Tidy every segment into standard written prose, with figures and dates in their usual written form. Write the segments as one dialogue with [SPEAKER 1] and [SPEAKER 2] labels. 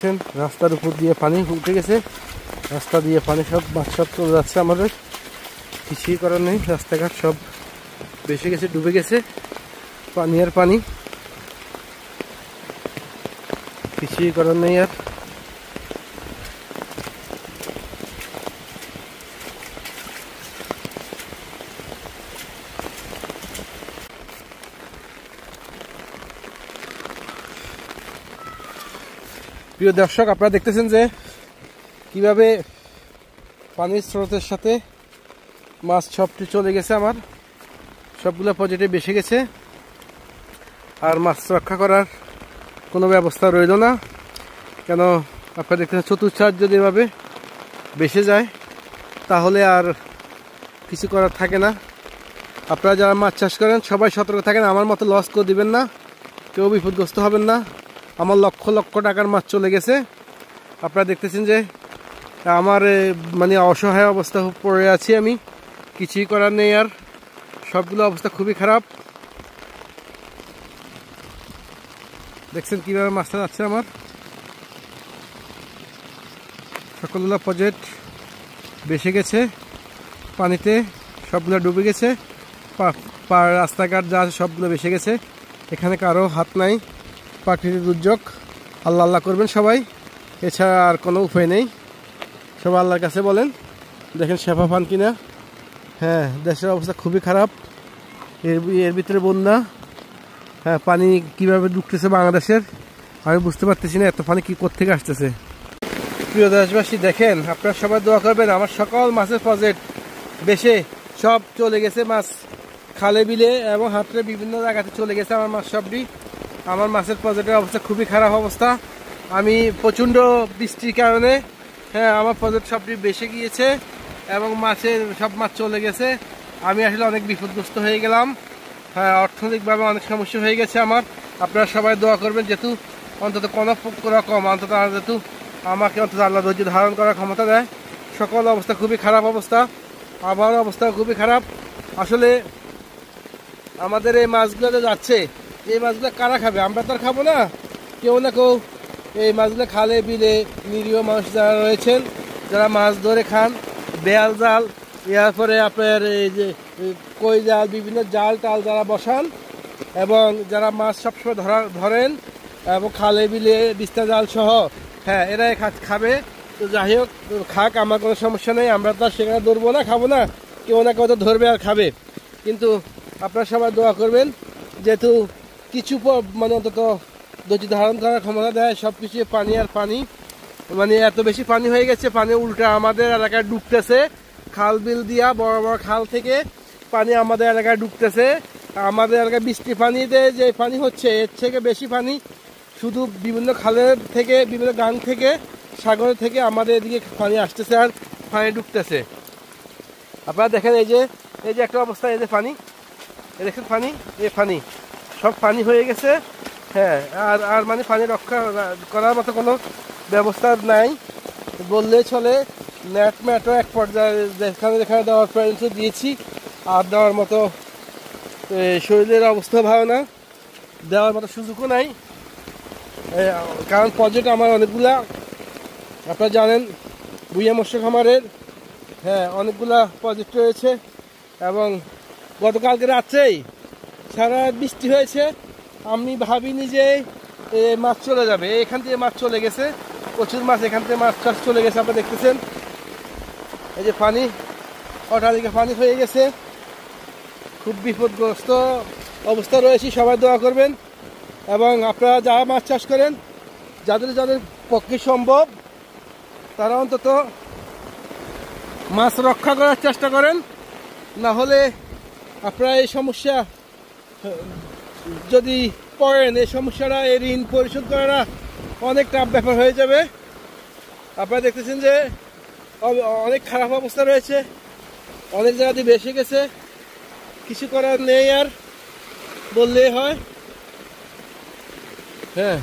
[SPEAKER 1] রাস্তার উপর দিয়ে পানি উঠে গেছে, রাস্তা দিয়ে পানি সব মাছ সব চলে যাচ্ছে, আমাদের কিছুই করার নেই। রাস্তাঘাট সব ভেসে গেছে, ডুবে গেছে, পানি আর পানি, কিছুই করার নেই আর। প্রিয় দর্শক, আপনারা দেখতেছেন যে কিভাবে পানির স্রোতের সাথে মাছ সবটি চলে গেছে, আমার সবগুলো পজেটে বেসে গেছে, আর মাছ রক্ষা করার কোনো ব্যবস্থা রইল না। কেন আপনারা দেখতেছেন চতুর্থ যদি এভাবে বেসে যায় তাহলে আর কিছু করার থাকে না। আপনারা যারা মাছ চাষ করেন সবাই সতর্ক থাকেন, আমার মতো লস করে দিবেন না, কেউ বিপদগ্রস্ত হবেন না। আমার লক্ষ লক্ষ টাকার মাছ চলে গেছে। আপনারা দেখতেছেন যে আমার মানে অসহায় অবস্থা পড়ে আছি, আমি কিছুই করার নেই আর। সবগুলো অবস্থা খুবই খারাপ। দেখছেন কিভাবে মাছটা যাচ্ছে, আমার সকলগুলো প্রজেক্ট বেসে গেছে পানিতে, সবগুলো ডুবে গেছে, রাস্তাঘাট যা আছে সবগুলো বেসে গেছে। এখানে কারো হাত নাই, প্রাকৃতিক দুর্যোগ, আল্লাহ আল্লাহ করবেন সবাই, এছাড়া আর কোনো উপায় নেই। সবাই আল্লাহর কাছে বলেন, দেখেন শেফা পান কিনা। হ্যাঁ, দেশের অবস্থা খুবই খারাপ, এর ভিতরে বন্যা। হ্যাঁ, পানি কিভাবে ঢুকতেছে বাংলাদেশের আমি বুঝতে পারতেছি না, এত পানি কি কোত্থেকে আসতেছে। প্রিয় দেশবাসী, দেখেন আপনারা সবাই দোয়া করবেন, আমার সকল মাছের প্রজেক্ট বেশে সব চলে গেছে, মাছ খালে বিলে এবং হাটে বিভিন্ন জায়গাতে চলে গেছে আমার মাছ সবটি। আমার মাছের প্রজেক্টের অবস্থা খুবই খারাপ অবস্থা। আমি প্রচণ্ড বৃষ্টির কারণে আমার প্রজেক্ট সবটি বেসে গিয়েছে এবং সব মাছ চলে গেছে। আমি আসলে অনেক বিপদগ্রস্ত হয়ে গেলাম। হ্যাঁ, অর্থনৈতিকভাবে অনেক সমস্যা হয়ে গেছে আমার। আপনারা সবাই দোয়া করবেন যেহেতু অন্তত কোনো রকম অন্তত যেহেতু আমাকে অন্তত আল্লাহ ধৈর্য ধারণ করার ক্ষমতা দেয়। সকল অবস্থা খুবই খারাপ অবস্থা, আমার অবস্থা খুবই খারাপ। আসলে আমাদের এই মাছগুলো যে যাচ্ছে, এই মাছগুলো কারা খাবে? আমরা তো আর খাবো না, কেউ না কেউ এই মাছগুলো খালে বিলে নিরীহ মানুষ যারা রয়েছেন, যারা মাছ ধরে খান, বেয়াল জাল, এরপরে আপনার এই যে কই জাল, বিভিন্ন জাল টাল যারা বসান এবং যারা মাছ সবসময় ধরেন এবং খালে বিলে বিস্তা জাল সহ, হ্যাঁ এরাই খাবে। তো যাই হোক, খাক, আমার কোনো সমস্যা নেই, আমরা তো আর সেখানে ধরবো না, খাবো না, কেউ না কেউ তো ধরবে আর খাবে। কিন্তু আপনারা সবাই দোয়া করবেন যেহেতু কিছু মানে অন্তত ধৈর্য ধারণ করার ক্ষমতা দেয়। সব কিছু পানি আর পানি, মানে এত বেশি পানি হয়ে গেছে, পানি উল্টা আমাদের এলাকায় ডুবতেছে। খাল বিল দিয়া বড় বড় খাল থেকে পানি আমাদের এলাকায় ডুবতেছে। আমাদের এলাকায় বৃষ্টি পানিতে যে পানি হচ্ছে এর থেকে বেশি পানি শুধু বিভিন্ন খালের থেকে, বিভিন্ন গাং থেকে, সাগর থেকে আমাদের এদিকে পানি আসতেছে আর পানি ডুবতেছে। আপনারা দেখেন এই যে একটা অবস্থা, এই যে পানি, এই দেখেন পানি, এই পানি সব পানি হয়ে গেছে। হ্যাঁ, আর মানে পানি রক্ষা করার মতো কোনো ব্যবস্থা নাই বললেই চলে। নেট ম্যাটও এক পর্যায়ে যেখানে দেওয়ার প্রয়োজন দিয়েছি, আর দেওয়ার মতো শরীরের অবস্থা ভালো না, দেওয়ার মতো সুযোগও নাই। কারণ প্রজেক্ট আমার অনেকগুলা, আপনারা জানেন ভুইয়া মৎস্য খামারের অনেকগুলা প্রজেক্ট রয়েছে এবং গতকালকে রাত্রেই সারা বৃষ্টি হয়েছে। আমি ভাবিনি যে মাছ চলে যাবে, এখান থেকে মাছ চলে গেছে, প্রচুর মাছ এখান থেকে মাছ চাষ চলে গেছে। আপনারা দেখতেছেন এই যে পানি, অটালিকা পানি হয়ে গেছে, খুব বিপদগ্রস্ত অবস্থা রয়েছে। সবাই দোয়া করবেন এবং আপনারা যারা মাছ চাষ করেন, যাদের পক্ষে সম্ভব, তারা অন্তত মাছ রক্ষা করার চেষ্টা করেন। না হলে আপনারা এই সমস্যা যদি পড়েন, এই সমস্যাটা, এই ঋণ পরিশোধ করাটা অনেক টাফ ব্যাপার হয়ে যাবে। আপনারা দেখতেছেন যে অনেক খারাপ অবস্থা রয়েছে, অনেক জায়গাতে বেসে গেছে, কিছু করার নেই আর বললেই হয়। হ্যাঁ,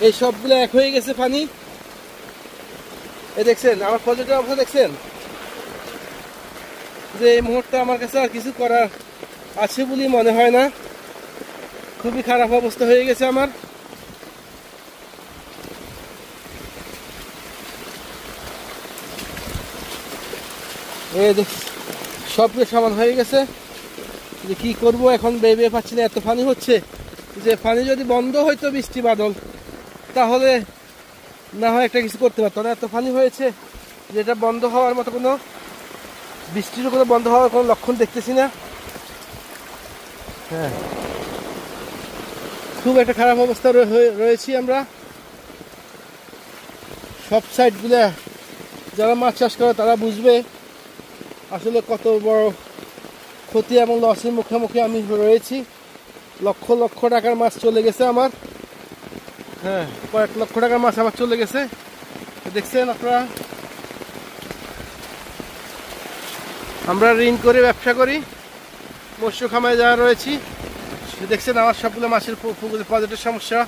[SPEAKER 1] এই সবগুলো এক হয়ে গেছে পানি। এই দেখছেন আমার প্রজেক্টের অবস্থা, দেখছেন যে এই মুহূর্তে আমার কাছে আর কিছু করার আছে বলে মনে হয় না। খুবই খারাপ অবস্থা হয়ে গেছে আমার। এই দেখ সবগুলো সমান হয়ে গেছে। যে কি করব এখন ভেবে পাচ্ছি না, এত পানি হচ্ছে। যে পানি যদি বন্ধ হইতো বৃষ্টি বাদল, তাহলে না হয় একটা কিছু করতে পারতো না। এত পানি হয়েছে যেটা বন্ধ হওয়ার মতো কোনো, বৃষ্টির কোনো বন্ধ হওয়ার কোনো লক্ষণ দেখতেছি না। হ্যাঁ, খুব একটা খারাপ অবস্থা রয়েছি আমরা। সব সাইডগুলো যারা মাছ চাষ করে তারা বুঝবে আসলে কত বড় ক্ষতি এবং লসের মুখোমুখি আমি রয়েছি। লক্ষ লক্ষ টাকার মাছ চলে গেছে আমার। হ্যাঁ, কয়েক লক্ষ টাকার মাছ আমার চলে গেছে। দেখছেন আপনারা, আমরা ঋণ করে ব্যবসা করি, মৎস্য খামারে যারা রয়েছি। দেখছেন আমার সবগুলো মাছের পুকুরের প্রজেক্টের সমস্যা।